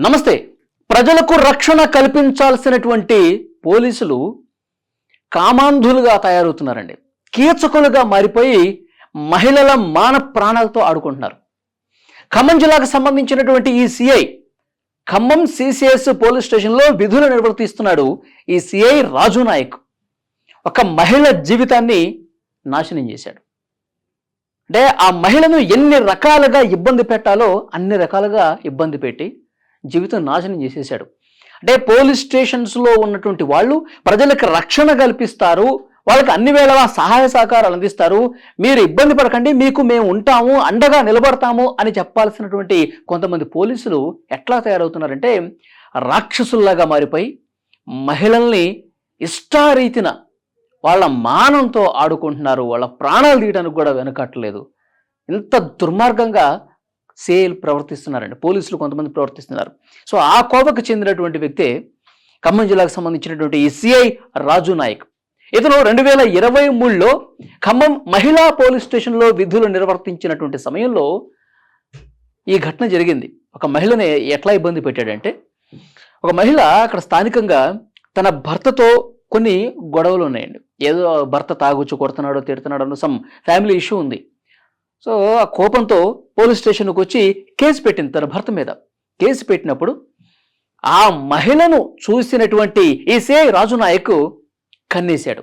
నమస్తే. ప్రజలకు రక్షణ కల్పించాల్సినటువంటి పోలీసులు కామాంధులుగా తయారవుతున్నారండి. కీచకులుగా మారిపోయి మహిళల మాన ప్రాణాలతో ఆడుకుంటున్నారు. ఖమ్మం జిల్లాకు సంబంధించినటువంటి ఈ సిఐ ఖమ్మం సిసిఎస్ పోలీస్ స్టేషన్లో విధులు నిర్వర్తిస్తున్నాడు. ఈ సిఐ రాజు నాయక్ ఒక మహిళ జీవితాన్ని నాశనం చేశాడు. అంటే ఆ మహిళను ఎన్ని రకాలుగా ఇబ్బంది పెట్టాలో అన్ని రకాలుగా ఇబ్బంది పెట్టి జీవితం నాశనం చేసేశాడు. అంటే పోలీస్ స్టేషన్స్లో ఉన్నటువంటి వాళ్ళు ప్రజలకు రక్షణ కల్పిస్తారు, వాళ్ళకి అన్ని వేళలా సహాయ సహకారాలు అందిస్తారు, మీరు ఇబ్బంది పడకండి, మీకు మేము ఉంటాము, అండగా నిలబడతాము అని చెప్పాల్సినటువంటి కొంతమంది పోలీసులు ఎట్లా తయారవుతున్నారంటే రాక్షసుల్లాగా మారిపోయి మహిళల్ని ఇష్టారీతిన వాళ్ళ మానంతో ఆడుకుంటున్నారు. వాళ్ళ ప్రాణాలు తీయడానికి కూడా వెనకట్టలేదు. ఇంత దుర్మార్గంగా సేల్ ప్రవర్తిస్తున్నారండి పోలీసులు, కొంతమంది ప్రవర్తిస్తున్నారు. సో ఆ కోవకు చెందినటువంటి వ్యక్తే ఖమ్మం జిల్లాకు సంబంధించినటువంటి ఈ సిఐ రాజు నాయక్. ఇతను 2023లో ఖమ్మం మహిళా పోలీస్ స్టేషన్లో విధులు నిర్వర్తించినటువంటి సమయంలో ఈ ఘటన జరిగింది. ఒక మహిళని ఎట్లా ఇబ్బంది పెట్టాడంటే, ఒక మహిళ అక్కడ స్థానికంగా తన భర్తతో కొన్ని గొడవలు ఉన్నాయండి. ఏదో భర్త తాగుచ్చు కొడుతున్నాడో తిడుతున్నాడో అన్న సమ్ ఫ్యామిలీ ఇష్యూ ఉంది. సో ఆ కోపంతో పోలీస్ స్టేషన్కి వచ్చి కేసు పెట్టింది తన భర్త మీద. కేసు పెట్టినప్పుడు ఆ మహిళను చూసినటువంటి ఈ సిఐ రాజు నాయక్ కన్నేశాడు.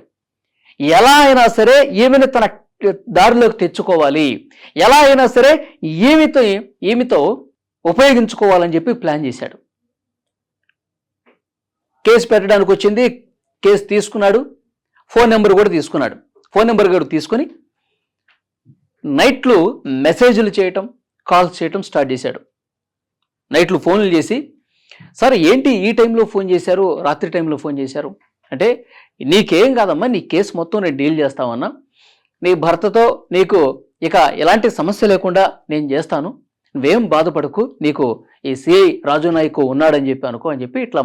ఎలా అయినా సరే ఈమెను తన దారిలోకి తెచ్చుకోవాలి, ఎలా అయినా సరే ఈమెతో ఉపయోగించుకోవాలని చెప్పి ప్లాన్ చేశాడు. కేసు పెట్టడానికి వచ్చింది, కేసు తీసుకున్నాడు, ఫోన్ నెంబర్ కూడా తీసుకున్నాడు. ఫోన్ నెంబర్ కూడా తీసుకొని నైట్లు మెసేజ్లు చేయటం, కాల్స్ చేయటం స్టార్ట్ చేశాడు. నైట్లు ఫోన్లు చేసి, సార్ ఏంటి ఈ టైంలో ఫోన్ చేశారు, రాత్రి టైంలో ఫోన్ చేశారు అంటే, నీకేం కాదమ్మా, నీ కేసు మొత్తం నేను డీల్ చేస్తామన్నా, నీ భర్తతో నీకు ఇక ఎలాంటి సమస్య లేకుండా నేను చేస్తాను, నువ్వేం బాధపడకు, నీకు ఈ సిఐ రాజు నాయక్ ఉన్నాడని చెప్పి అనుకో అని చెప్పి ఇట్లా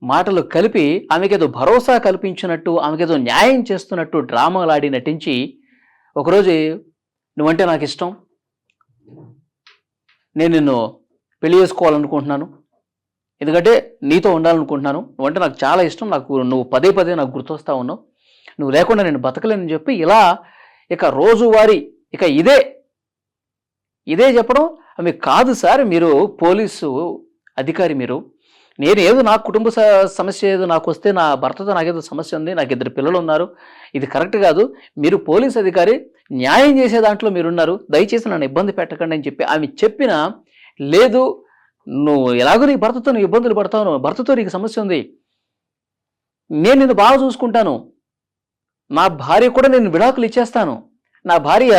మాటలు కలిపి ఆమెకేదో భరోసా కల్పించినట్టు, ఆమెకేదో న్యాయం చేస్తున్నట్టు డ్రామాలాడి నటించి, ఒకరోజు నువ్వంటే నాకు ఇష్టం, నేను నిన్ను పెళ్లి చేసుకోవాలనుకుంటున్నాను, ఎందుకంటే నీతో ఉండాలనుకుంటున్నాను, నువ్వంటే నాకు చాలా ఇష్టం, నువ్వు పదే పదే నాకు గుర్తొస్తా ఉన్నావు, నువ్వు లేకుండా నేను బతకలేనని చెప్పి ఇలా ఇక రోజువారీ ఇక ఇదే చెప్పడం. ఆమె కాదు సార్, మీరు పోలీసు అధికారి, నేను ఏదో నా కుటుంబ సమస్య ఏదో నాకు వస్తే, నా భర్తతో నాకేదో సమస్య ఉంది, నాకు 2 పిల్లలు ఉన్నారు, ఇది కరెక్ట్ కాదు, మీరు పోలీస్ అధికారి, న్యాయం చేసే దాంట్లో మీరున్నారు, దయచేసి నన్ను ఇబ్బంది పెట్టకండి అని చెప్పి ఆమె చెప్పినా, లేదు నువ్వు ఎలాగో నీ భర్తతో నువ్వు ఇబ్బందులు పడతావు, భర్తతో నీకు సమస్య ఉంది, నేను నిన్ను బాగా చూసుకుంటాను, నా భార్య కూడా నేను విడాకులు ఇచ్చేస్తాను, నా భార్య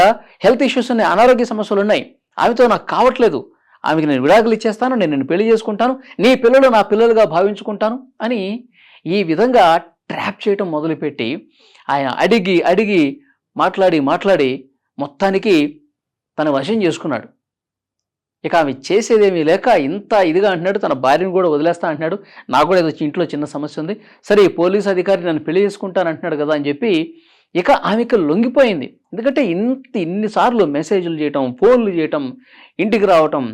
హెల్త్ ఇష్యూస్ ఉన్నాయి, అనారోగ్య సమస్యలు ఉన్నాయి, ఆమెతో నాకు కావట్లేదు, ఆమెకి నేను విడాకులు ఇచ్చేస్తాను, నేను నిన్ను పెళ్లి చేసుకుంటాను, నీ పిల్లలు నా పిల్లలుగా భావించుకుంటాను అని ఈ విధంగా ట్రాప్ చేయటం మొదలుపెట్టి ఆయన అడిగి మాట్లాడి మొత్తానికి తన వశం చేసుకున్నాడు. ఇక ఆమె చేసేదేమీ లేక ఇంత ఇదిగా అంటున్నాడు, తన భార్యను కూడా వదిలేస్తా అంటున్నాడు, నాకు కూడా ఏదో ఇంట్లో చిన్న సమస్య ఉంది, సరే ఈ పోలీస్ అధికారి నన్ను పెళ్లి చేసుకుంటాను అంటున్నాడు కదా అని చెప్పి ఇక ఆమెకు లొంగిపోయింది. ఎందుకంటే ఇన్నిసార్లు మెసేజ్లు చేయటం, ఫోన్లు చేయటం, ఇంటికి రావటం,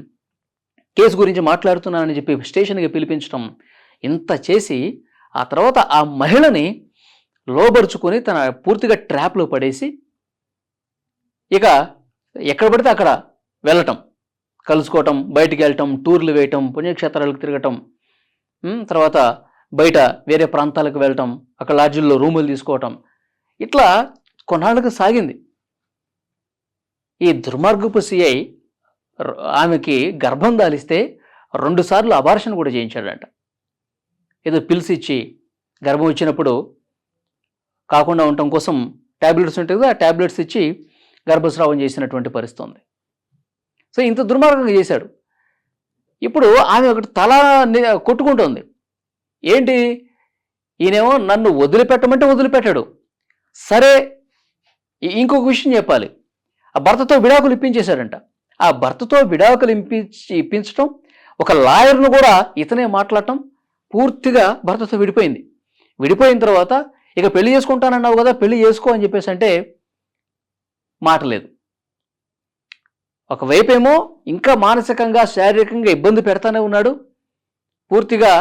కేసు గురించి మాట్లాడుతున్నానని చెప్పి స్టేషన్కి పిలిపించటం, ఇంత చేసి ఆ తర్వాత ఆ మహిళని లోబరుచుకొని తన పూర్తిగా ట్రాప్లో పడేసి ఇక ఎక్కడ పడితే అక్కడ వెళ్ళటం, కలుసుకోవటం, బయటికి వెళ్ళటం, టూర్లు వేయటం, పుణ్యక్షేత్రాలకు తిరగటం, తర్వాత బయట వేరే ప్రాంతాలకు వెళ్ళటం, అక్కడ లాడ్జిల్లో రూములు తీసుకోవటం, ఇట్లా కొన్నాళ్ళకు సాగింది. ఈ దుర్మార్గపు సిఐ ఆమెకి గర్భం దాలిస్తే 2 సార్లు అబార్షన్ కూడా చేయించాడంట. ఏదో పిల్స్ ఇచ్చి గర్భం వచ్చినప్పుడు కాకుండా ఉండటం కోసం ట్యాబ్లెట్స్ ఉంటాయి కదా, ఆ ట్యాబ్లెట్స్ ఇచ్చి గర్భస్రావం చేసినటువంటి పరిస్థితి ఉంది. సో ఇంత దుర్మార్గంగా చేశాడు. ఇప్పుడు ఆమె ఒకటి తల కొట్టుకుంటుంది, ఏంటి ఈయనేమో నన్ను వదిలిపెట్టమంటే వదిలిపెట్టాడు. సరే ఇంకొక విషయం చెప్పాలి, ఆ భర్తతో విడాకులు ఇప్పించేశాడంట. ఆ భర్తతో విడాకులు ఇప్పించటం, ఒక లాయర్ను కూడా ఇతనే మాట్లాడటం, పూర్తిగా భర్తతో విడిపోయింది. విడిపోయిన తర్వాత ఇక పెళ్లి చేసుకుంటానన్నావు కదా, పెళ్లి చేసుకో అని చెప్పేసి అంటే మాట లేదు. ఒకవైపేమో ఇంకా మానసికంగా శారీరకంగా ఇబ్బంది పెడతానే ఉన్నాడు, పూర్తిగా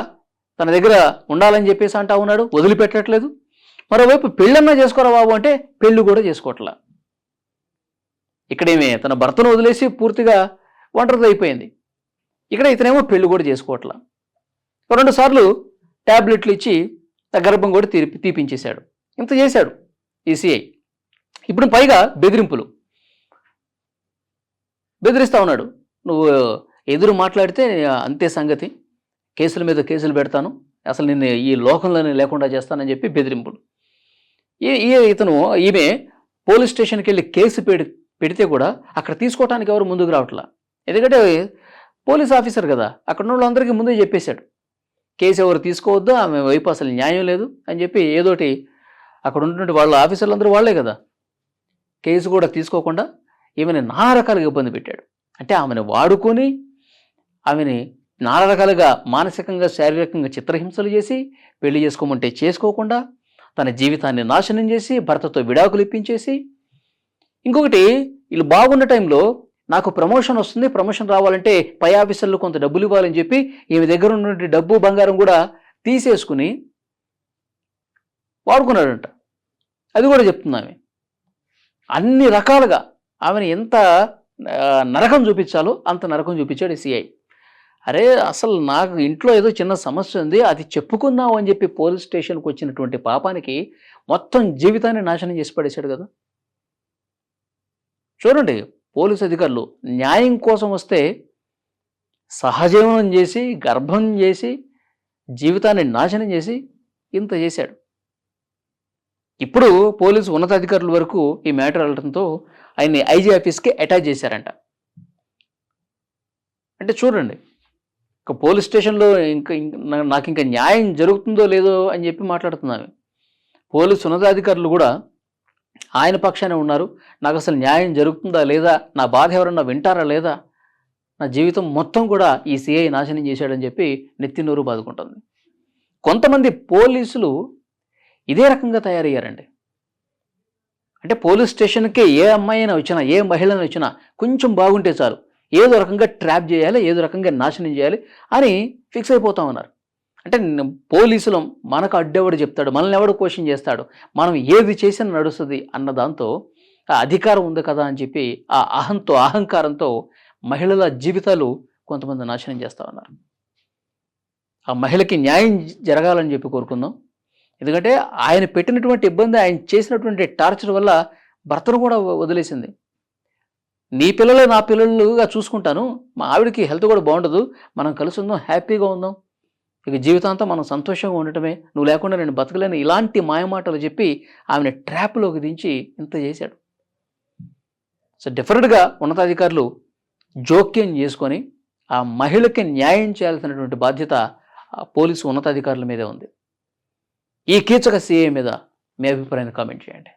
తన దగ్గర ఉండాలని చెప్పేసి అంటా ఉన్నాడు, వదిలిపెట్టట్లేదు. మరోవైపు పెళ్ళన్నా చేసుకోరా బాబు అంటే పెళ్ళి కూడా చేసుకోవట్లా. ఇక్కడేమే తన భర్తను వదిలేసి పూర్తిగా ఒంటరిది అయిపోయింది. ఇక్కడ ఇతనేమో పెళ్లి కూడా చేసుకోవట్లా. 2 సార్లు ట్యాబ్లెట్లు ఇచ్చి గర్భం కూడా తీపించేశాడు. ఇంత చేశాడు ఈ సిఐ. ఇప్పుడు పైగా బెదిరిస్తా ఉన్నాడు. నువ్వు ఎదురు మాట్లాడితే అంతే సంగతి, కేసుల మీద కేసులు పెడతాను, అసలు నిన్ను ఈ లోకంలోనే లేకుండా చేస్తానని చెప్పి బెదిరింపులు. ఈమె పోలీస్ స్టేషన్కి వెళ్ళి కేసు పెడితే కూడా అక్కడ తీసుకోవటానికి ఎవరు ముందుకు రావట్లా. ఎందుకంటే పోలీస్ ఆఫీసర్ కదా, అక్కడ ఉన్న వాళ్ళందరికీ ముందే చెప్పేశాడు కేసు ఎవరు తీసుకోవద్దు, ఆమె వైపు అసలు న్యాయం లేదు అని చెప్పి. ఏదోటి అక్కడ ఉన్నటువంటి వాళ్ళ ఆఫీసర్లు వాళ్ళే కదా, కేసు కూడా తీసుకోకుండా ఈమెను నానా రకాలుగా ఇబ్బంది పెట్టాడు. అంటే ఆమెను వాడుకొని ఆమెని నానా రకాలుగా మానసికంగా శారీరకంగా చిత్రహింసలు చేసి, పెళ్లి చేసుకోమంటే చేసుకోకుండా, తన జీవితాన్ని నాశనం చేసి, భర్తతో విడాకులు ఇప్పించేసి, ఇంకొకటి వీళ్ళు బాగున్న టైంలో నాకు ప్రమోషన్ వస్తుంది, ప్రమోషన్ రావాలంటే పై ఆఫీసర్లు కొంత డబ్బులు ఇవ్వాలని చెప్పి ఈమె దగ్గర ఉన్నటువంటి డబ్బు బంగారం కూడా తీసేసుకుని వాడుకున్నాడంట. అది కూడా చెప్తుంది. అన్ని రకాలుగా ఆమెను ఎంత నరకం చూపించాలో అంత నరకం చూపించాడు సిఐ. అరే అసలు నాకు ఇంట్లో ఏదో చిన్న సమస్య ఉంది, అది చెప్పుకుందాం అని చెప్పి పోలీస్ స్టేషన్కి వచ్చినటువంటి పాపానికి మొత్తం జీవితాన్ని నాశనం చేసి పడేశాడు కదా. చూడండి, పోలీసు అధికారులు న్యాయం కోసం వస్తే సహజీవనం చేసి, గర్భం చేసి, జీవితాన్ని నాశనం చేసి ఇంత చేశాడు. ఇప్పుడు పోలీసు ఉన్నతాధికారుల వరకు ఈ మ్యాటర్ వెళ్ళడంతో ఆయన్ని ఐజీ ఆఫీస్కి అటాచ్ చేశారంట. అంటే చూడండి, ఇక పోలీస్ స్టేషన్లో నాకు ఇంకా న్యాయం జరుగుతుందో లేదో అని చెప్పి మాట్లాడుతున్నాను. పోలీసు ఉన్నతాధికారులు కూడా ఆయన పక్షానే ఉన్నారు. నాకు అసలు న్యాయం జరుగుతుందా లేదా, నా బాధ ఎవరన్నా వింటారా లేదా, నా జీవితం మొత్తం కూడా ఈ సిఐ నాశనం చేశాడని చెప్పి నెత్తినోరు బాదుకుంటుంది. కొంతమంది పోలీసులు ఇదే రకంగా తయారయ్యారండి. అంటే పోలీస్ స్టేషన్కి ఏ అమ్మాయి అయినా వచ్చినా, ఏ మహిళను వచ్చినా కొంచెం బాగుంటే చాలు, ఏదో రకంగా ట్రాప్ చేయాలి, ఏదో రకంగా నాశనం చేయాలి అని ఫిక్స్ అయిపోతా ఉన్నారు. అంటే పోలీసులు మనకు అడ్డెవడు చెప్తాడు, మనల్ని ఎవడు క్వశ్చన్ చేస్తాడు, మనం ఏది చేసినా నడుస్తుంది అన్న దాంతో ఆ అధికారం ఉంది కదా అని చెప్పి ఆ అహంకారంతో మహిళల జీవితాలు కొంతమంది నాశనం చేస్తూ ఉన్నారు. ఆ మహిళకి న్యాయం జరగాలని చెప్పి కోరుకుందాం. ఎందుకంటే ఆయన పెట్టినటువంటి ఇబ్బంది, ఆయన చేసినటువంటి టార్చర్ వల్ల భర్తను కూడా వదిలేసింది. నీ పిల్లలే నా పిల్లలుగా చూసుకుంటాను, మా ఆవిడకి హెల్త్ కూడా బాగుండదు, మనం కలిసి ఉందాం, హ్యాపీగా ఉందాం, ఇక జీవితాంతం మనం సంతోషంగా ఉండటమే, నువ్వు లేకుండా నేను బతకలేను, ఇలాంటి మాయమాటలు చెప్పి ఆమెను ట్రాప్లోకి దించి ఇంత చేశాడు. సో డెఫినెట్గా ఉన్నతాధికారులు జోక్యం చేసుకొని ఆ మహిళకి న్యాయం చేయాల్సినటువంటి బాధ్యత పోలీసు ఉన్నతాధికారుల మీదే ఉంది. ఈ కీచక సిఐ మీద మీ అభిప్రాయాన్ని కామెంట్ చేయండి.